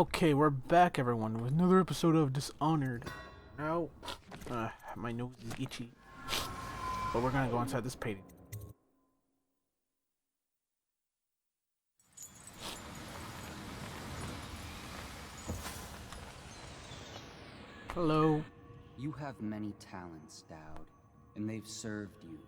Okay, we're back, everyone, with another episode of Dishonored. Now, my nose is itchy, but we're gonna go inside this painting. Hello. You have many talents, Dowd, and they've served you.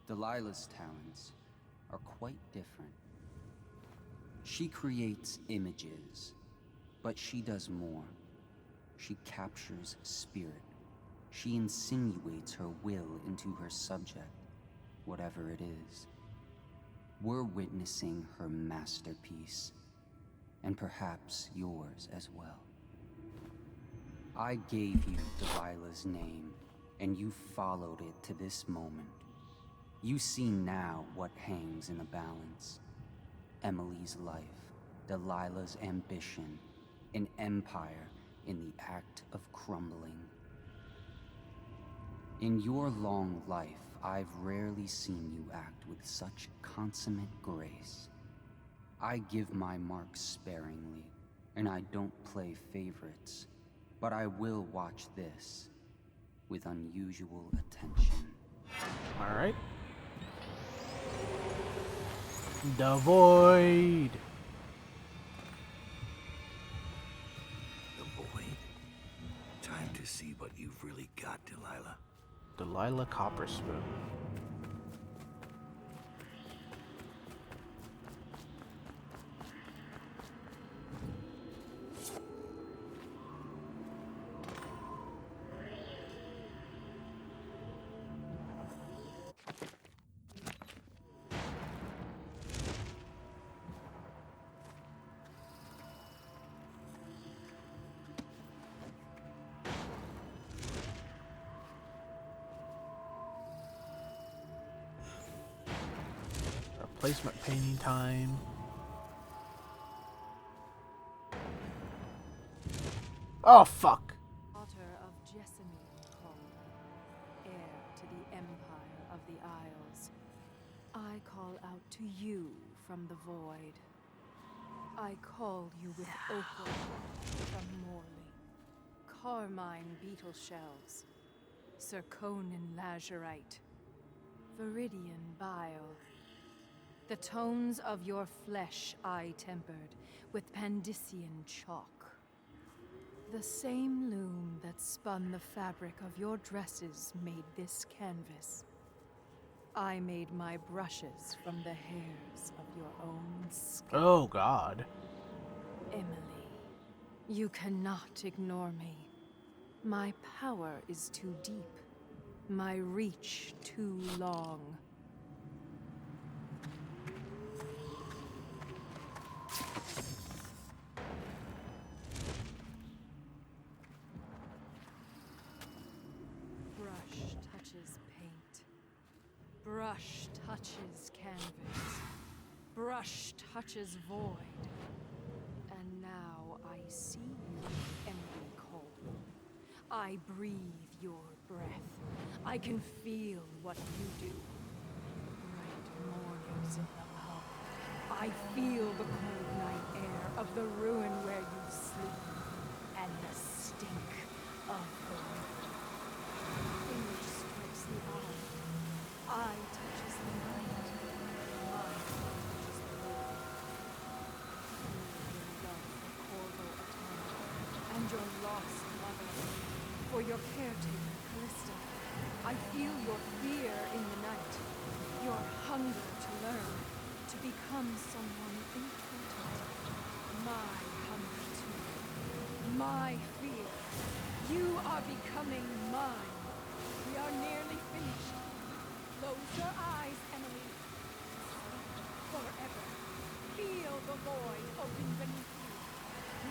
Delilah's talents are quite different. She creates images, but she does more. She captures spirit. She insinuates her will into her subject, whatever it is. We're witnessing her masterpiece, and perhaps yours as well. I gave you Delilah's name, and you followed it to this moment. You see now what hangs in the balance. Emily's life, Delilah's ambition, an empire in the act of crumbling. In your long life, I've rarely seen you act with such consummate grace. I give my marks sparingly, and I don't play favorites, but I will watch this with unusual attention. Alright. The Void. The Void. Time to see what you've really got, Delilah. Delilah Copperspoon. Replacement painting time. Oh, fuck. Daughter of Jessamine, heir to the Empire of the Isles, I call out to you from the void. I call you with opal from Morley, carmine beetle shells, zirconin lazurite, viridian bile. The tones of your flesh I tempered with Pandician chalk. The same loom that spun the fabric of your dresses made this canvas. I made my brushes from the hairs of your own skin. Oh, God. Emily, you cannot ignore me. My power is too deep. My reach too long. Brush touches paint. Brush touches canvas. Brush touches void. And now I see you, Emily Cole. I breathe your breath. I can feel what you do. Bright mornings in the hub. I feel the cold night air of the ruin where you sleep. And the stink of the wind. Image strikes the eye. Eye touches the mind. Mind touches the world. Feel your love for Corvo Atama and your lost mother. For your caretaker, Callista. I feel your fear in the night. Your hunger to learn. To become someone important. My hunger too. My fear. You are becoming mine. We are nearly finished. Close your eyes, Emily. Forever. Feel the void open beneath you.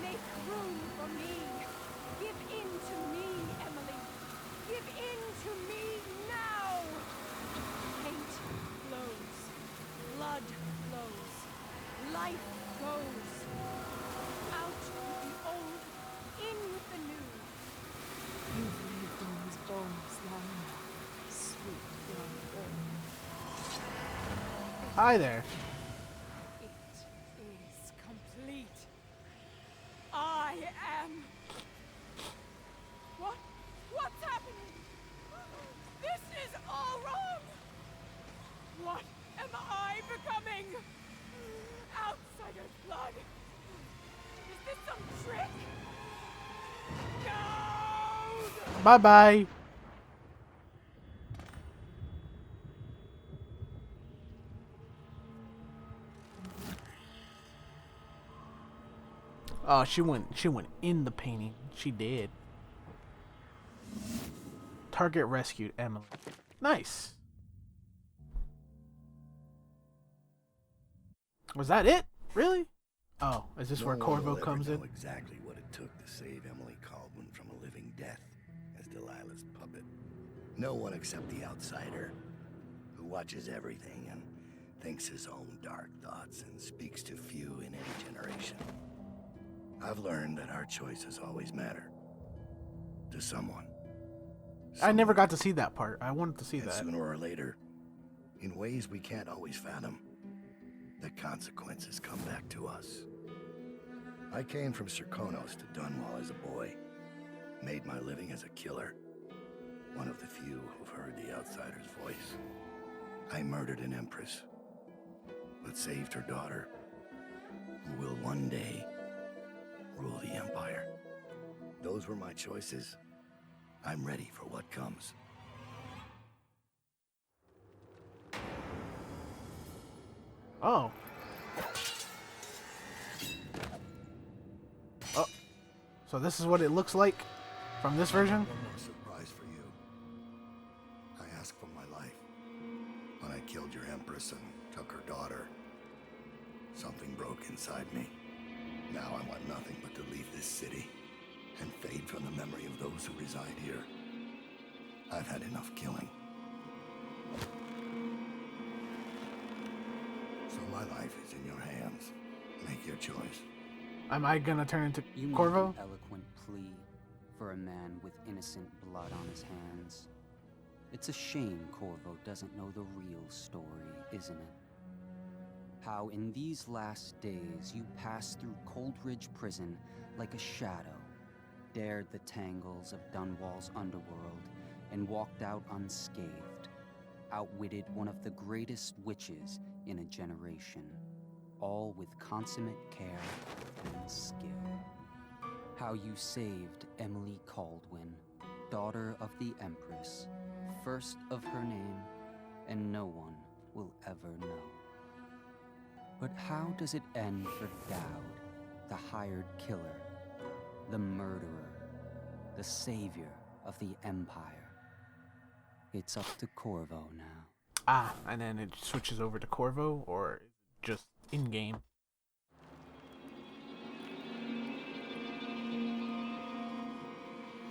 Make room for me. Give in to me, Emily. Give in to me now. Hate flows. Blood flows. Life goes. Out with the old. In with the new. You've lived in these bones long enough, sweet young earth. Hi there. It is complete. I Bye-bye. Oh, she went in the painting. She did. Target rescued, Emily. Nice. Was that it? Really? Oh, is this where Corvo comes in? Know exactly what it took to save Emily Caldwin from a living death as Delilah's puppet. No one except the outsider, who watches everything and thinks his own dark thoughts and speaks to few in any generation. I've learned that our choices always matter. To someone. I never got to see that part. I wanted to see And that. sooner or later, in ways we can't always fathom, the consequences come back to us. I came from Serkonos to Dunwall as a boy. Made my living as a killer. One of the few who've heard the outsider's voice. I murdered an empress, but saved her daughter, who will one day rule the Empire. Those were my choices. I'm ready for what comes. Oh. Oh. So this is what it looks like from this version? One more surprise for you. I asked for my life. When I killed your Empress and took her daughter, something broke inside me. Now I want nothing but to leave this city and fade from the memory of those who reside here. I've had enough killing. So my life is in your hands. Make your choice. Am I gonna turn into You make Corvo? an eloquent plea for a man with innocent blood on his hands. It's a shame Corvo doesn't know the real story, isn't it? How in these last days you passed through Coldridge Prison like a shadow, dared the tangles of Dunwall's underworld, and walked out unscathed, outwitted one of the greatest witches in a generation, all with consummate care and skill. How you saved Emily Caldwin, daughter of the Empress, first of her name, and no one will ever know. But how does it end for Dowd, the hired killer, the murderer, the savior of the Empire? It's up to Corvo now. Ah, and then it switches over to Corvo, or just in-game?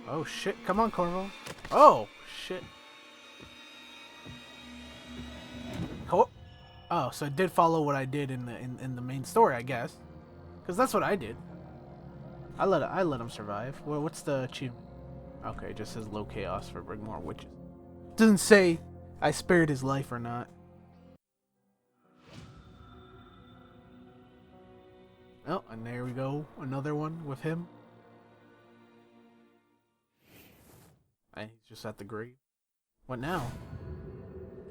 Oh shit, come on Corvo. Oh shit. Oh, so it did follow what I did in the main story, I guess. Cause that's what I did. I let him survive. Well, what's the achievement? Okay, it just says low chaos for Brigmore witches. Doesn't say I spared his life or not. Oh, and there we go. Another one with him. And he's just at the grave. What now?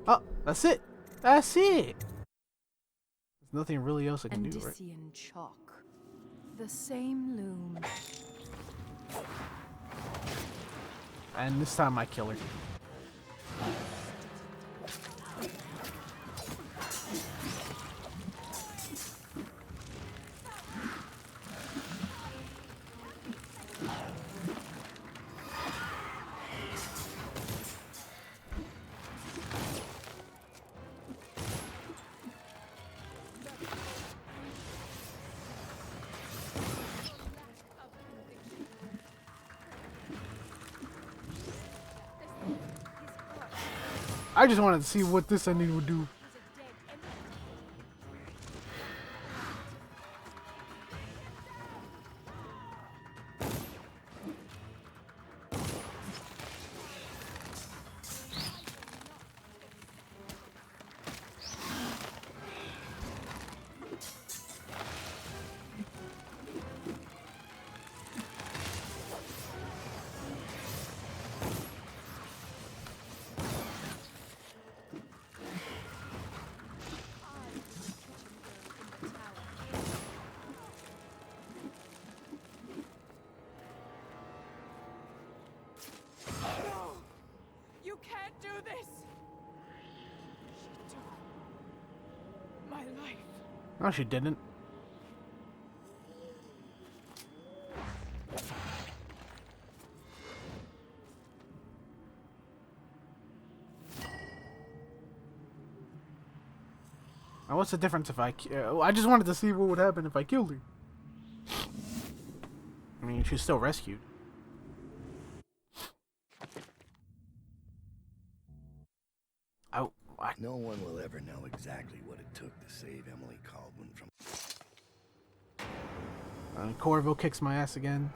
Oh, that's it. That's it. There's nothing really else I can do, right? Andisian chalk. The same loom. And this time I kill her. I just wanted to see what this ending would do. No, she didn't. Now, what's the difference if I just wanted to see what would happen if I killed her. I mean, she's still rescued. No one will ever know exactly what it took to save Emily Caldwin from... Corvo kicks my ass again.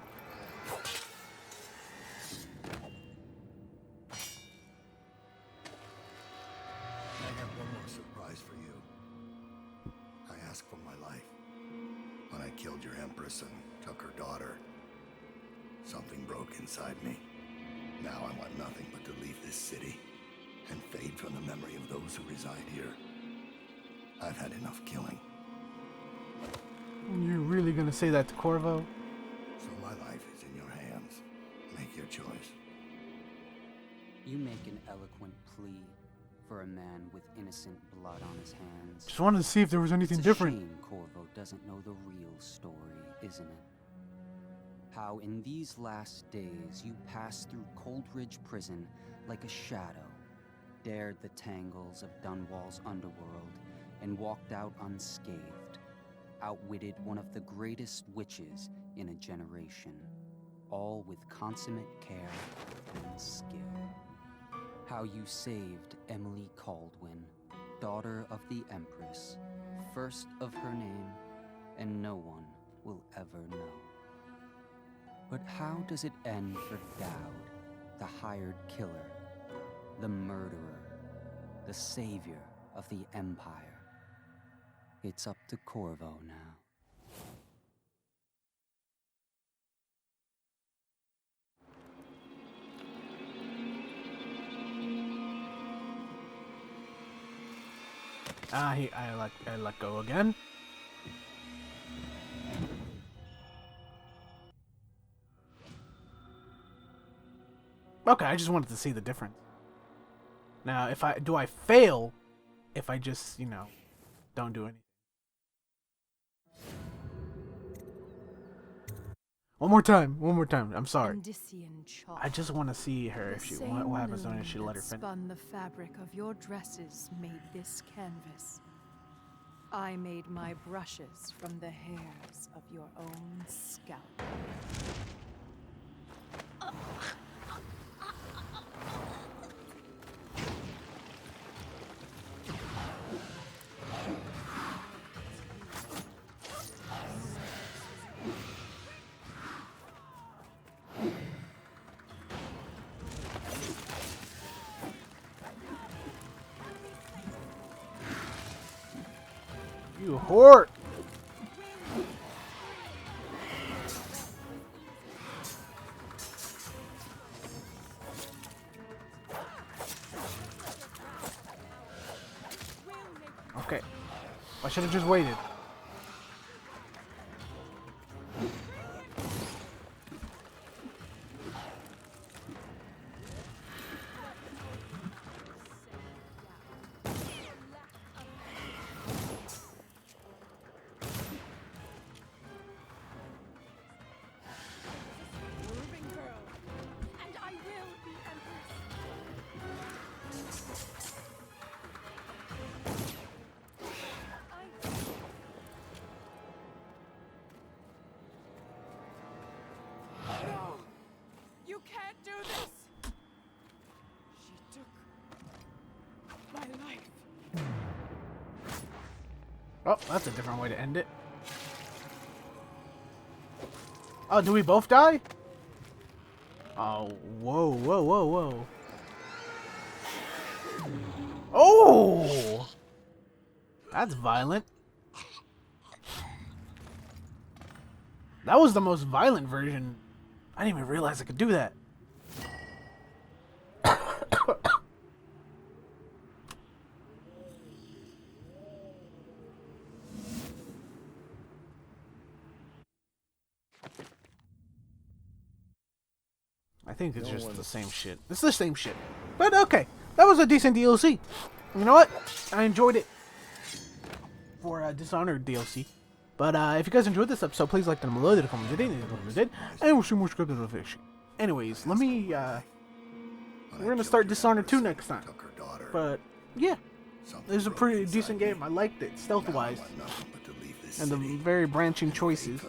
I have one more surprise for you. I asked for my life. When I killed your Empress and took her daughter, something broke inside me. Now I want nothing but to leave this city and fade from the memory of those who reside here. I've had enough killing. You really gonna say that to Corvo? So my life is in your hands. Make your choice. You make an eloquent plea for a man with innocent blood on his hands. Just wanted to see if there was anything different. It's a shame Corvo doesn't know the real story, isn't it? How in these last days you passed through Coldridge Prison like a shadow, dared the tangles of Dunwall's underworld, and walked out unscathed, outwitted one of the greatest witches in a generation, all with consummate care and skill. How you saved Emily Caldwin, daughter of the Empress, first of her name, and no one will ever know. But how does it end for Dowd, the hired killer, the murderer, the savior of the Empire? It's up to Corvo now. I let go again. Okay, I just wanted to see the difference. Now, do I fail if I just, don't do anything? One more time. I'm sorry. I just want to see her if she what happens when she let her finish. Spun the fabric of your dresses made this canvas. I made my brushes from the hairs of your own scalp. You whore! Okay. I should have just waited. Oh, that's a different way to end it. Oh, do we both die? Oh, whoa. Oh! That's violent. That was the most violent version. I didn't even realize I could do that. I think it's just the same shit. It's the same shit. But okay, that was a decent DLC. You know what? I enjoyed it. for Dishonored DLC. But if you guys enjoyed this episode, please like the below, the comment today, and we'll see more script of the fish. Anyways, let me we're gonna start Dishonored 2 next time. But yeah, it was a pretty decent game. I liked it, stealth-wise, and the very branching choices.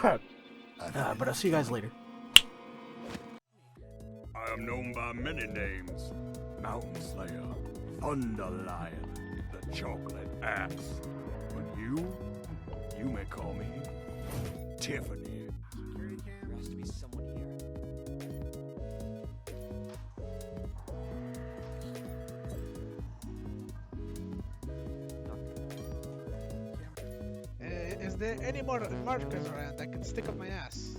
But I'll see you guys later. I am known by many names. Mountain Slayer, Thunder Lion, the Chocolate Axe. But you may call me Tiffany. There has to be someone here. Is there any more markers around I can stick up my ass?